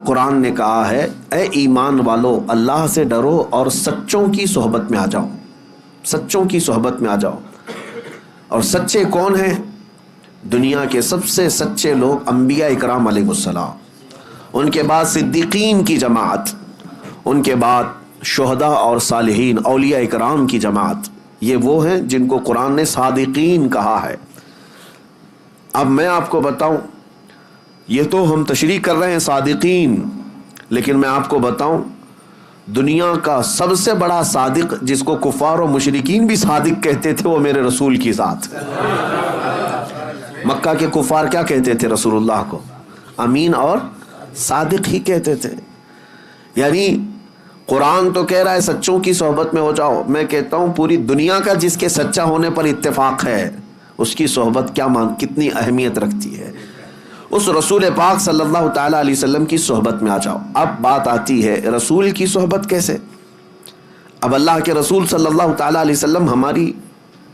قرآن نے کہا ہے اے ایمان والو اللہ سے ڈرو اور سچوں کی صحبت میں آ جاؤ، سچوں کی صحبت میں آ جاؤ۔ اور سچے کون ہیں؟ دنیا کے سب سے سچے لوگ انبیاء اکرام علیہ السلام، ان کے بعد صدیقین کی جماعت، ان کے بعد شہداء اور صالحین اولیاء اکرام کی جماعت، یہ وہ ہیں جن کو قرآن نے صادقین کہا ہے۔ اب میں آپ کو بتاؤں، یہ تو ہم تشریح کر رہے ہیں صادقین، لیکن میں آپ کو بتاؤں دنیا کا سب سے بڑا صادق جس کو کفار و مشرکین بھی صادق کہتے تھے وہ میرے رسول کی ذات۔ مکہ کے کفار کیا کہتے تھے رسول اللہ کو؟ امین اور صادق ہی کہتے تھے۔ یعنی قرآن تو کہہ رہا ہے سچوں کی صحبت میں ہو جاؤ، میں کہتا ہوں پوری دنیا کا جس کے سچا ہونے پر اتفاق ہے اس کی صحبت کتنی اہمیت رکھتی ہے۔ اس رسول پاک صلی اللہ تعالیٰ علیہ وسلم کی صحبت میں آ جاؤ۔ اب بات آتی ہے رسول کی صحبت کیسے؟ اب اللہ کے رسول صلی اللہ تعالیٰ علیہ وسلم ہماری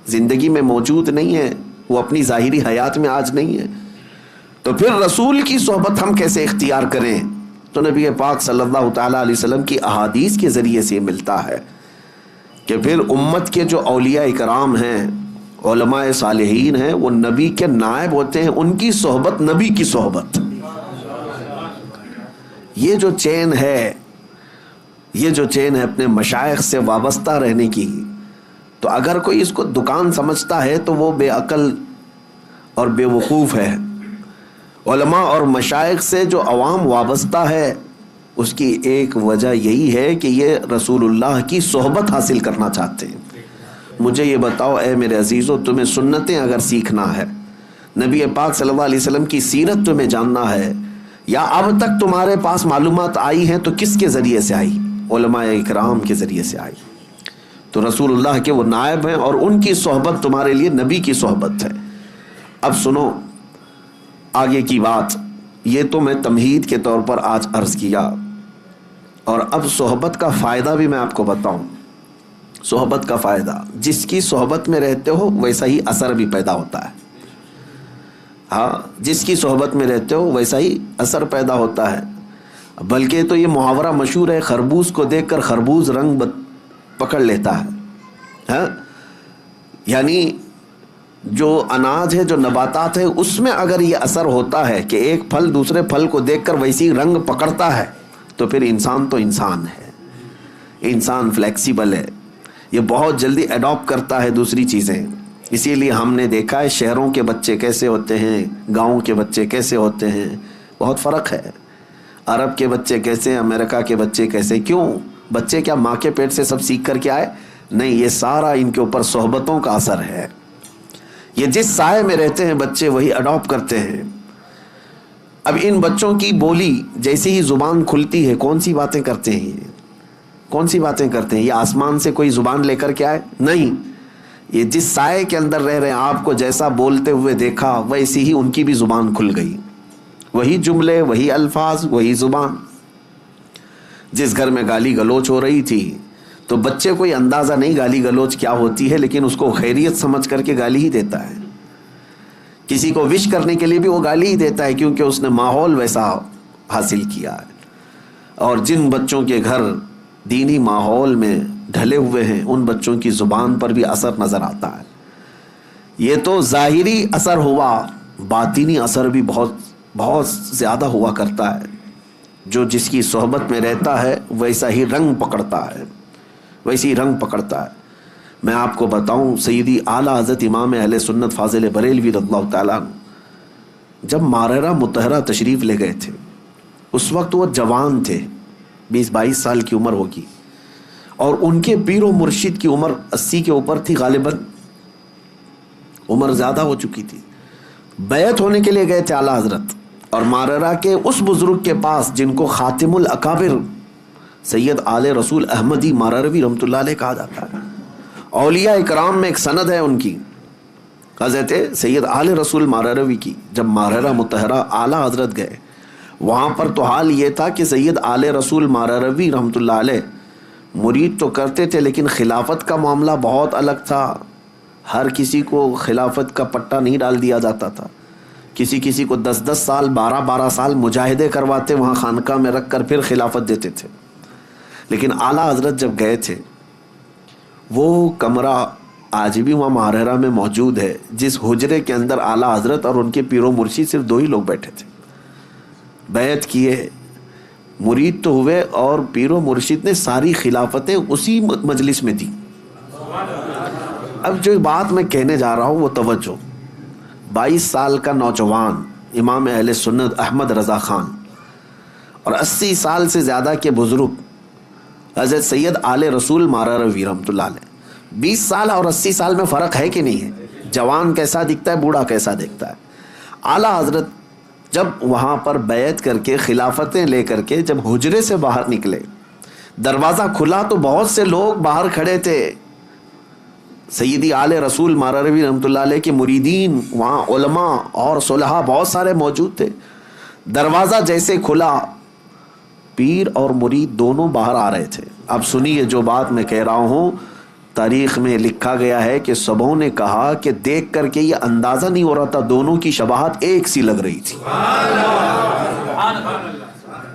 زندگی میں موجود نہیں ہے، وہ اپنی ظاہری حیات میں آج نہیں ہے، تو پھر رسول کی صحبت ہم کیسے اختیار کریں؟ تو نبی پاک صلی اللہ تعالیٰ علیہ وسلم کی احادیث کے ذریعے سے ملتا ہے کہ پھر امت کے جو اولیاء اکرام ہیں، علماء صالحین ہیں، وہ نبی کے نائب ہوتے ہیں، ان کی صحبت نبی کی صحبت۔ یہ جو چین ہے اپنے مشائخ سے وابستہ رہنے کی، تو اگر کوئی اس کو دکان سمجھتا ہے تو وہ بے عقل اور بے وقوف ہے۔ علماء اور مشائخ سے جو عوام وابستہ ہے اس کی ایک وجہ یہی ہے کہ یہ رسول اللہ کی صحبت حاصل کرنا چاہتے ہیں۔ مجھے یہ بتاؤ اے میرے عزیزو، تمہیں سنتیں اگر سیکھنا ہے، نبی پاک صلی اللہ علیہ وسلم کی سیرت تمہیں جاننا ہے، یا اب تک تمہارے پاس معلومات آئی ہیں تو کس کے ذریعے سے آئی؟ علماء اکرام کے ذریعے سے آئی۔ تو رسول اللہ کے وہ نائب ہیں اور ان کی صحبت تمہارے لیے نبی کی صحبت ہے۔ اب سنو آگے کی بات، یہ تو میں تمہید کے طور پر آج عرض کیا، اور اب صحبت کا فائدہ بھی میں آپ کو بتاؤں۔ صحبت کا فائدہ، جس کی صحبت میں رہتے ہو ویسا ہی اثر بھی پیدا ہوتا ہے۔ ہاں، جس کی صحبت میں رہتے ہو ویسا ہی اثر پیدا ہوتا ہے۔ بلکہ تو یہ محاورہ مشہور ہے، خربوز کو دیکھ کر خربوز رنگ پکڑ لیتا ہے۔ ہاں، یعنی جو اناج ہے، جو نباتات ہے، اس میں اگر یہ اثر ہوتا ہے کہ ایک پھل دوسرے پھل کو دیکھ کر ویسی رنگ پکڑتا ہے، تو پھر انسان تو انسان ہے، انسان فلیکسیبل ہے، یہ بہت جلدی اڈاپٹ کرتا ہے دوسری چیزیں۔ اسی لیے ہم نے دیکھا ہے شہروں کے بچے کیسے ہوتے ہیں، گاؤں کے بچے کیسے ہوتے ہیں، بہت فرق ہے۔ عرب کے بچے کیسے، امریکہ کے بچے کیسے، کیوں؟ بچے کیا ماں کے پیٹ سے سب سیکھ کر کے آئے؟ نہیں، یہ سارا ان کے اوپر صحبتوں کا اثر ہے۔ یہ جس سائے میں رہتے ہیں بچے وہی اڈاپٹ کرتے ہیں۔ اب ان بچوں کی بولی جیسے ہی زبان کھلتی ہے، کون سی باتیں کرتے ہیں؟ کون سی باتیں کرتے ہیں؟ یہ آسمان سے کوئی زبان لے کر کے آئے؟ نہیں، یہ جس سائے کے اندر رہ رہے ہیں، آپ کو جیسا بولتے ہوئے دیکھا ویسی ہی ان کی بھی زبان کھل گئی، وہی جملے، وہی الفاظ، وہی زبان۔ جس گھر میں گالی گلوچ ہو رہی تھی تو بچے کوئی اندازہ نہیں گالی گلوچ کیا ہوتی ہے، لیکن اس کو خیریت سمجھ کر کے گالی ہی دیتا ہے۔ کسی کو وش کرنے کے لیے بھی وہ گالی ہی دیتا ہے، کیونکہ اس نے ماحول ویسا حاصل کیا ہے۔ اور جن بچوں کے گھر دینی ماحول میں ڈھلے ہوئے ہیں ان بچوں کی زبان پر بھی اثر نظر آتا ہے۔ یہ تو ظاہری اثر ہوا، باطنی اثر بھی بہت زیادہ ہوا کرتا ہے۔ جو جس کی صحبت میں رہتا ہے ویسا ہی رنگ پکڑتا ہے، ویسی رنگ پکڑتا ہے۔ میں آپ کو بتاؤں، سیدی اعلیٰ حضرت امام اہل سنت فاضل بریلوی رضی اللہ تعالیٰ جب ماررہ مطہرہ تشریف لے گئے تھے، اس وقت وہ جوان تھے، 20-22 سال کی عمر ہوگی، اور ان کے پیر و مرشد کی عمر 80 کے اوپر تھی، غالباً عمر زیادہ ہو چکی تھی۔ بیعت ہونے کے لیے گئے تھے اعلیٰ حضرت، اور ماررہ کے اس بزرگ کے پاس جن کو خاتم الاکابر سید آل رسول احمدی مارروی رحمۃ اللہ علیہ کہا جاتا ہے، اولیاء اکرام میں ایک سند ہے ان کی، حضرت سید آل رسول مارروی کی۔ جب ماررہ مطہرہ اعلیٰ حضرت گئے، وہاں پر تو حال یہ تھا کہ سید آل رسول مارروی رحمۃ اللہ علیہ مرید تو کرتے تھے، لیکن خلافت کا معاملہ بہت الگ تھا۔ ہر کسی کو خلافت کا پٹا نہیں ڈال دیا جاتا تھا، کسی کسی کو 10 سال 12 سال مجاہدے کرواتے وہاں خانقاہ میں رکھ کر پھر خلافت دیتے تھے. لیکن اعلیٰ حضرت جب گئے تھے وہ کمرہ آج بھی وہاں ماہرہ میں موجود ہے جس حجرے کے اندر اعلیٰ حضرت اور ان کے پیر و مرشد صرف 2 ہی لوگ بیٹھے تھے. بیعت کیے, مرید تو ہوئے اور پیر و مرشد نے ساری خلافتیں اسی مجلس میں دی. اب جو بات میں کہنے جا رہا ہوں وہ توجہ. 22 سال کا نوجوان امام اہل سنت احمد رضا خان اور 80 سال سے زیادہ کے بزرگ حضرت سید آل رسول مارا روی رحمۃ اللہ علیہ. 20 سال اور 80 سال میں فرق ہے کہ نہیں ہے؟ جوان کیسا دکھتا ہے, بوڑھا کیسا دکھتا ہے. اعلیٰ حضرت جب وہاں پر بیعت کر کے خلافتیں لے کر کے جب حجرے سے باہر نکلے, دروازہ کھلا تو بہت سے لوگ باہر کھڑے تھے. سیدی آل رسول مارا روی رحمۃ اللہ علیہ کے مریدین, وہاں علماء اور صلحاء بہت سارے موجود تھے. دروازہ جیسے کھلا پیر اور مرید دونوں باہر آ رہے تھے. اب سنیے جو بات میں کہہ رہا ہوں, تاریخ میں لکھا گیا ہے کہ سبوں نے کہا کہ دیکھ کر کے یہ اندازہ نہیں ہو رہا تھا, دونوں کی شباہت ایک سی لگ رہی تھی.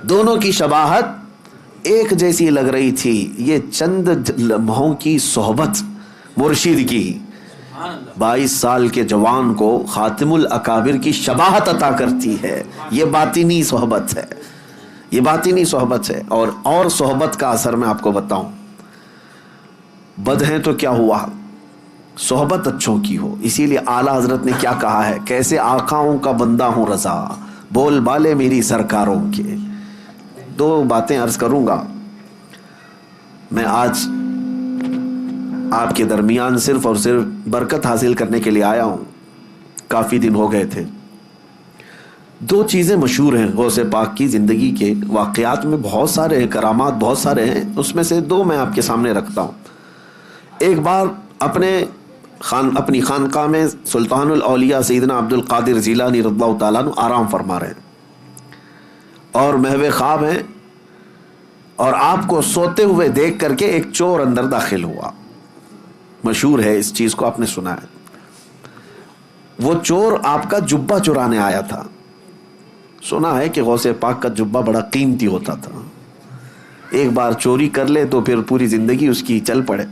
دونوں کی شباہت ایک جیسی لگ رہی تھی. یہ چند لمحوں کی صحبت مرشد کی 22 سال کے جوان کو خاتم الاکابر کی شباہت عطا کرتی ہے. یہ باطنی صحبت ہے, یہ باطنی صحبت ہے. اور صحبت کا اثر میں آپ کو بتاؤں, بد ہیں تو کیا ہوا, صحبت اچھوں کی ہو. اسی لیے اعلیٰ حضرت نے کیا کہا ہے, کیسے آقاؤں کا بندہ ہوں رضا, بول بالے میری سرکاروں کے. 2 باتیں عرض کروں گا. میں آج آپ کے درمیان صرف اور صرف برکت حاصل کرنے کے لیے آیا ہوں. کافی دن ہو گئے تھے. 2 چیزیں مشہور ہیں غوث پاک کی زندگی کے واقعات میں, بہت سارے ہیں, کرامات بہت سارے ہیں, اس میں سے 2 میں آپ کے سامنے رکھتا ہوں. ایک بار اپنی خانقاہ میں سلطان الاولیاء سیدنا عبد القادر جیلانی رضی اللہ تعالیٰ عنہ آرام فرما رہے ہیں اور محو خواب ہیں, اور آپ کو سوتے ہوئے دیکھ کر کے ایک چور اندر داخل ہوا. مشہور ہے, اس چیز کو آپ نے سنا ہے. وہ چور آپ کا جبہ چرانے آیا تھا. سنا ہے کہ غوث پاک کا جبہ بڑا قیمتی ہوتا تھا, ایک بار چوری کر لے تو پھر پوری زندگی اس کی چل پڑے.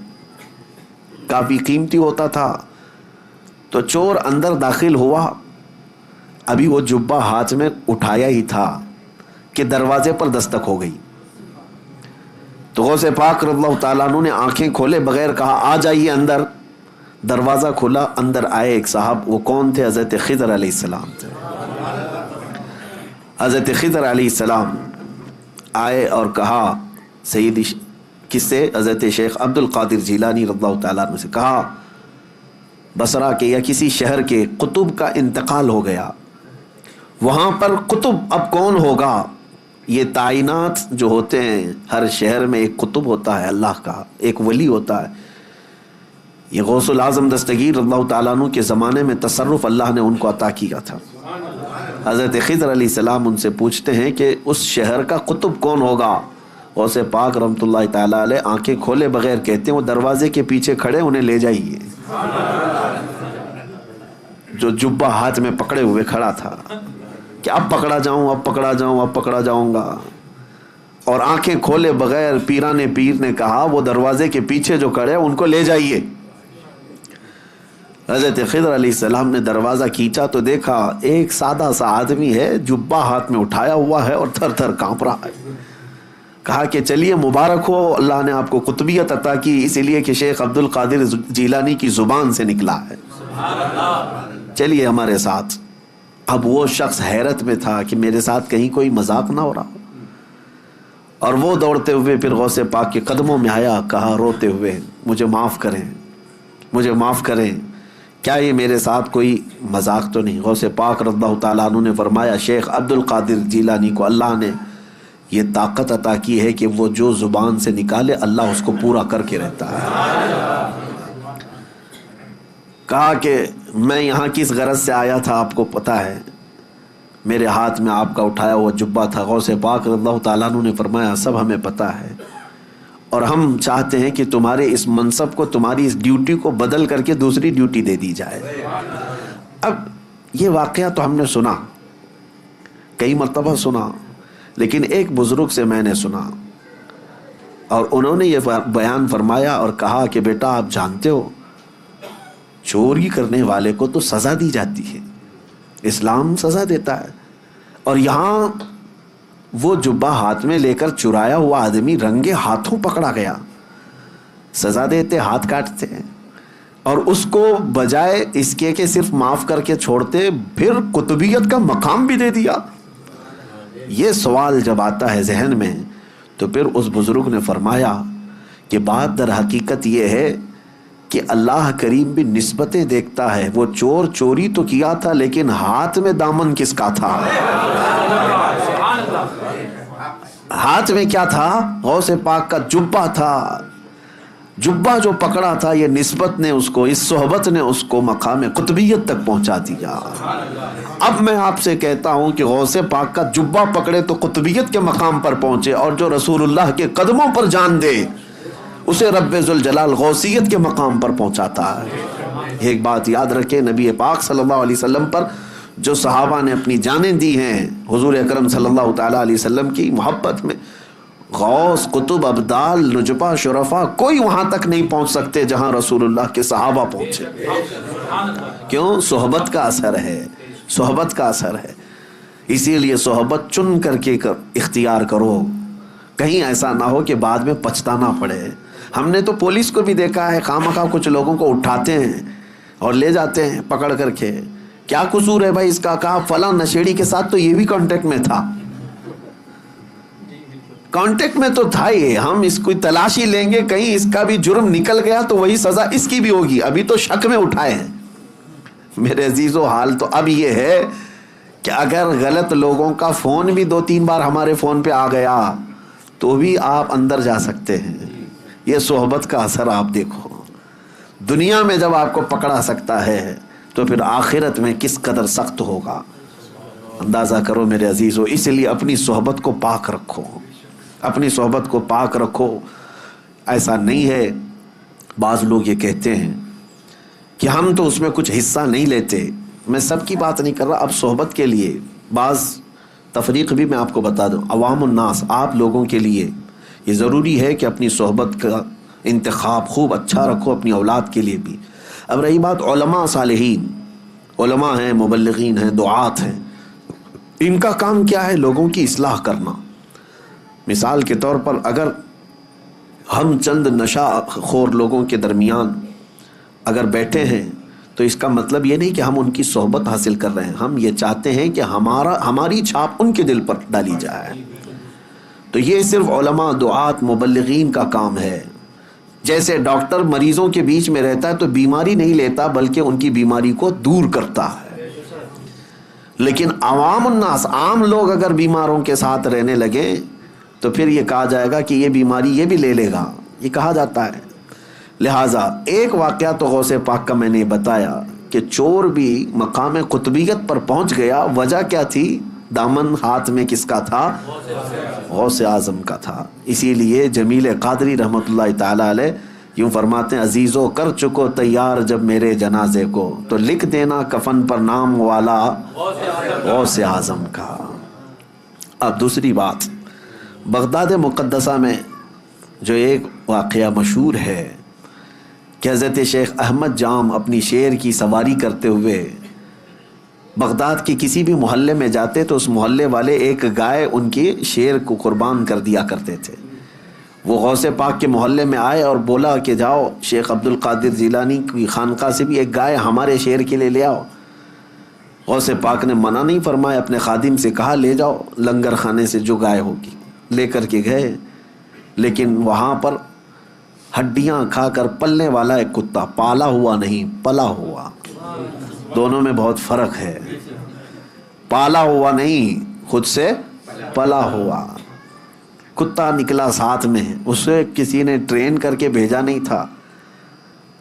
کافی قیمتی ہوتا تھا. تو چور اندر داخل ہوا, ابھی وہ جبہ ہاتھ میں اٹھایا ہی تھا کہ دروازے پر دستک ہو گئی. تو غوث پاک رضی اللہ تعالیٰ عنہ نے آنکھیں کھولے بغیر کہا آ جائیے اندر. دروازہ کھلا, اندر آئے ایک صاحب. وہ کون تھے؟ حضرت خضر علیہ السلام تھے. حضرت خضر علیہ السلام آئے اور کہا سیدی, کس سے؟ حضرت شیخ عبد القادر جیلانی رضی اللہ تعالیٰ عنہ سے. کہا بصرہ کے یا کسی شہر کے قطب کا انتقال ہو گیا, وہاں پر قطب اب کون ہوگا؟ یہ تعینات جو ہوتے ہیں, ہر شہر میں ایک قطب ہوتا ہے اللہ کا, ایک ولی ہوتا ہے. یہ غوث العظم دستگیر رضی اللہ تعالیٰ عنہ کے زمانے میں تصرف اللہ نے ان کو عطا کیا تھا. حضرت خضر علیہ السلام ان سے پوچھتے ہیں کہ اس شہر کا قطب کون ہوگا؟ غوث پاک رحمۃ اللہ تعالیٰ علیہ آنکھیں کھولے بغیر کہتے ہیں وہ دروازے کے پیچھے کھڑے, انہیں لے جائیے. جو جبہ ہاتھ میں پکڑے ہوئے کھڑا تھا کہ اب پکڑا جاؤں, اب پکڑا جاؤں, اب پکڑا جاؤں گا. اور آنکھیں کھولے بغیر پیران پیر نے کہا وہ دروازے کے پیچھے جو کھڑے ان کو لے جائیے. حضرت خضر علیہ السلام نے دروازہ کھینچا تو دیکھا ایک سادہ سا آدمی ہے, جبہ ہاتھ میں اٹھایا ہوا ہے اور تھر تھر کانپ رہا ہے. کہا کہ چلیے مبارک ہو, اللہ نے آپ کو قطبیت عطا کی, اسی لیے کہ شیخ عبد القادر جیلانی کی زبان سے نکلا ہے, چلیے ہمارے ساتھ. اب وہ شخص حیرت میں تھا کہ میرے ساتھ کہیں کوئی مذاق نہ ہو رہا, اور وہ دوڑتے ہوئے پھر غوث پاک کے قدموں میں آیا. کہا روتے ہوئے مجھے معاف کریں, مجھے معاف کریں, کیا یہ میرے ساتھ کوئی مذاق تو نہیں؟ غوث پاک رضی اللہ تعالیٰ عنہ نے فرمایا شیخ عبد القادر جیلانی کو اللہ نے یہ طاقت عطا کی ہے کہ وہ جو زبان سے نکالے اللہ اس کو پورا کر کے رہتا ہے. کہا کہ میں یہاں کس غرض سے آیا تھا آپ کو پتا ہے؟ میرے ہاتھ میں آپ کا اٹھایا ہوا جبہ تھا. غوث پاک رضی اللہ تعالیٰ عنہ نے فرمایا سب ہمیں پتا ہے, اور ہم چاہتے ہیں کہ تمہارے اس منصب کو, تمہاری اس ڈیوٹی کو بدل کر کے دوسری ڈیوٹی دے دی جائے. اب یہ واقعہ تو ہم نے سنا، کئی مرتبہ سنا، لیکن ایک بزرگ سے میں نے سنا اور انہوں نے یہ بیان فرمایا اور کہا کہ بیٹا آپ جانتے ہو چوری کرنے والے کو تو سزا دی جاتی ہے، اسلام سزا دیتا ہے، اور یہاں وہ جبہ ہاتھ میں لے کر چرایا ہوا آدمی رنگے ہاتھوں پکڑا گیا، سزا دیتے ہاتھ کاٹتے ہیں، اور اس کو بجائے اس کے کہ صرف معاف کر کے چھوڑتے پھر قطبیت کا مقام بھی دے دیا۔ یہ سوال جب آتا ہے ذہن میں تو پھر اس بزرگ نے فرمایا کہ بات در حقیقت یہ ہے کہ اللہ کریم بھی نسبتیں دیکھتا ہے، وہ چور چوری تو کیا تھا لیکن ہاتھ میں دامن کس کا تھا؟ ہاتھ میں کیا تھا؟ غوث پاک کا جبہ تھا، جبہ جو پکڑا تھا یہ نسبت نے اس کو، اس صحبت نے اس کو مقام قطبیت تک پہنچا دیا۔ اب میں آپ سے کہتا ہوں کہ غوث پاک کا جبہ پکڑے تو قطبیت کے مقام پر پہنچے، اور جو رسول اللہ کے قدموں پر جان دے اسے رب ذوالجلال غوثیت کے مقام پر پہنچاتا ہے۔ ایک بات یاد رکھیں، نبی پاک صلی اللہ علیہ وسلم پر جو صحابہ نے اپنی جانیں دی ہیں حضور اکرم صلی اللہ تعالیٰ علیہ وسلم کی محبت میں، غوث، قطب، ابدال، نجبہ، شرفا کوئی وہاں تک نہیں پہنچ سکتے جہاں رسول اللہ کے صحابہ پہنچے۔ کیوں؟ صحبت کا اثر ہے، صحبت کا اثر ہے۔ اسی لیے صحبت چن کر کے اختیار کرو، کہیں ایسا نہ ہو کہ بعد میں پچھتانا پڑے۔ ہم نے تو پولیس کو بھی دیکھا ہے، خامخواہ کچھ لوگوں کو اٹھاتے ہیں اور لے جاتے ہیں پکڑ کر کے، کیا قصور ہے بھائی اس کا؟ کہا فلاں نشیڑی کے ساتھ تو یہ بھی کانٹیکٹ میں تھا، کانٹیکٹ میں تو تھا ہی، ہم اس کو تلاشی لیں گے، کہیں اس کا بھی جرم نکل گیا تو وہی سزا اس کی بھی ہوگی، ابھی تو شک میں اٹھائے ہیں۔ میرے عزیزو، حال تو اب یہ ہے کہ اگر غلط لوگوں کا فون بھی 2-3 بار ہمارے فون پہ آ گیا تو بھی آپ اندر جا سکتے ہیں۔ یہ صحبت کا اثر آپ دیکھو، دنیا میں جب آپ کو پکڑا سکتا ہے تو پھر آخرت میں کس قدر سخت ہوگا، اندازہ کرو میرے عزیزو۔ اس لیے اپنی صحبت کو پاک رکھو، اپنی صحبت کو پاک رکھو۔ ایسا نہیں ہے، بعض لوگ یہ کہتے ہیں کہ ہم تو اس میں کچھ حصہ نہیں لیتے، میں سب کی بات نہیں کر رہا، اب صحبت کے لیے بعض تفریق بھی میں آپ کو بتا دوں، عوام الناس، آپ لوگوں کے لیے یہ ضروری ہے کہ اپنی صحبت کا انتخاب خوب اچھا رکھو، اپنی اولاد کے لیے بھی۔ اب رہی بات علماء صالحین، علماء ہیں، مبلغین ہیں، دعات ہیں، ان کا کام کیا ہے؟ لوگوں کی اصلاح کرنا۔ مثال کے طور پر اگر ہم چند نشہ خور لوگوں کے درمیان اگر بیٹھے ہیں تو اس کا مطلب یہ نہیں کہ ہم ان کی صحبت حاصل کر رہے ہیں، ہم یہ چاہتے ہیں کہ ہماری چھاپ ان کے دل پر ڈالی جائے۔ تو یہ صرف علماء، دعات، مبلغین کا کام ہے۔ جیسے ڈاکٹر مریضوں کے بیچ میں رہتا ہے تو بیماری نہیں لیتا بلکہ ان کی بیماری کو دور کرتا ہے، لیکن عوام الناس، عام لوگ اگر بیماروں کے ساتھ رہنے لگے تو پھر یہ کہا جائے گا کہ یہ بیماری یہ بھی لے لے گا، یہ کہا جاتا ہے۔ لہٰذا ایک واقعہ تو غوث پاک کا میں نے بتایا کہ چور بھی مقام قطبیت پر پہنچ گیا، وجہ کیا تھی؟ دامن ہاتھ میں کس کا تھا؟ غوث اعظم کا تھا۔ اسی لیے جمیل قادری رحمۃ اللہ تعالی علیہ یوں فرماتے ہیں، عزیزو کر چکو تیار جب میرے جنازے کو، تو لکھ دینا کفن پر نام والا غوث اعظم کا۔ اب دوسری بات، بغداد مقدسہ میں جو ایک واقعہ مشہور ہے کہ حضرت شیخ احمد جام اپنی شیر کی سواری کرتے ہوئے بغداد کے کسی بھی محلے میں جاتے تو اس محلے والے ایک گائے ان کے شیر کو قربان کر دیا کرتے تھے۔ وہ غوث پاک کے محلے میں آئے اور بولا کہ جاؤ شیخ عبد القادر جیلانی کی خانقاہ سے بھی ایک گائے ہمارے شیر کے لیے لے آؤ۔ غوث پاک نے منع نہیں فرمایا، اپنے خادم سے کہا لے جاؤ لنگر خانے سے جو گائے ہوگی، لے کر کے گئے۔ لیکن وہاں پر ہڈیاں کھا کر پلنے والا ایک کتا، پالا ہوا نہیں، پلا ہوا، دونوں میں بہت فرق ہے۔ پالا ہوا نہیں، خود سے پلا ہوا کتا نکلا ساتھ میں، اسے کسی نے ٹرین کر کے بھیجا نہیں تھا،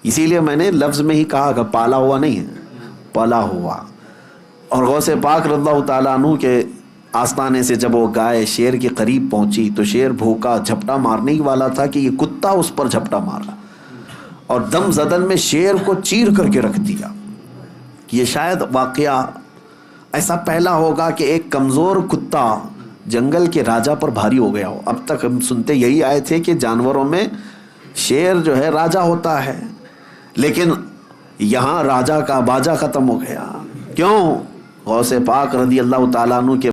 اسی لیے میں نے لفظ میں ہی کہا کہ پالا ہوا نہیں ہے، پلا ہوا۔ اور غوث پاک رضی اللہ تعالیٰ عنہ کے آستانے سے جب وہ گائے شیر کے قریب پہنچی تو شیر بھوکا جھپٹا مارنے ہی والا تھا کہ یہ کتا اس پر جھپٹا مارا اور دم زدن میں شیر کو چیر کر کے رکھ دیا۔ یہ شاید واقعہ ایسا پہلا ہوگا کہ ایک کمزور کتا جنگل کے راجا پر بھاری ہو گیا ہو. اب تک ہم سنتے یہی آئے تھے کہ جانوروں میں شیر جو ہے راجا ہوتا ہے، لیکن یہاں راجا کا باجا ختم ہو گیا. کیوں؟ غوث پاک رضی اللہ تعالیٰ عنہ کے